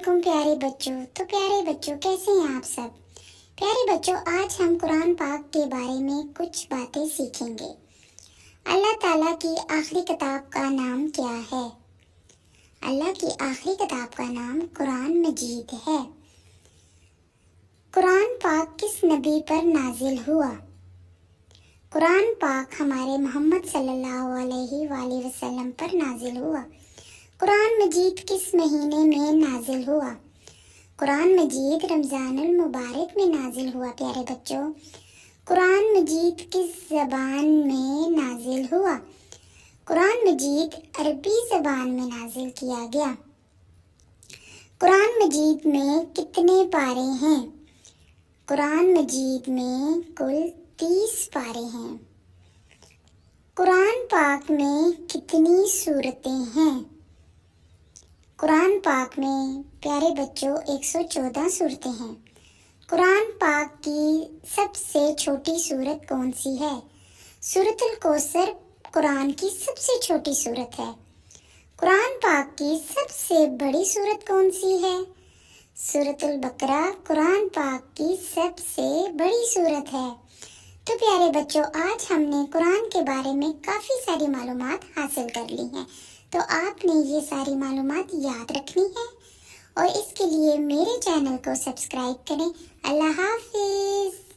علیکم پیارے بچوں کیسے ہیں آپ سب؟ پیارے بچوں، آج ہم قرآن پاک کے بارے میں کچھ باتیں سیکھیں گے۔ اللہ تعالیٰ کی آخری کتاب کا نام کیا ہے؟ اللہ کی آخری کتاب کا نام قرآن مجید ہے۔ قرآن پاک کس نبی پر نازل ہوا؟ قرآن پاک ہمارے محمد صلی اللہ علیہ وآلہ وسلم پر نازل ہوا۔ قرآن مجید کس مہینے میں نازل ہوا؟ قرآن مجید رمضان المبارک میں نازل ہوا۔ پیارے بچوں، قرآن مجید کس زبان میں نازل ہوا؟ قرآن مجید عربی زبان میں نازل کیا گیا۔ قرآن مجید میں کتنے پارے ہیں؟ قرآن مجید میں کل 30 پارے ہیں۔ قرآن پاک میں کتنی سورتیں ہیں؟ قرآن پاک میں پیارے بچوں 114 سورتیں ہیں۔ قرآن پاک کی سب سے چھوٹی سورت کون سی ہے؟ سورۃ الکوثر قرآن کی سب سے چھوٹی سورت ہے۔ قرآن پاک کی سب سے بڑی سورت کون سی ہے؟ سورۃ البقرہ قرآن پاک کی سب سے بڑی سورت ہے۔ تو پیارے بچوں، آج ہم نے قرآن کے بارے میں کافی ساری معلومات حاصل کر لی ہیں، تو آپ نے یہ ساری معلومات یاد رکھنی ہے اور اس کے لیے میرے چینل کو سبسکرائب کریں۔ اللہ حافظ۔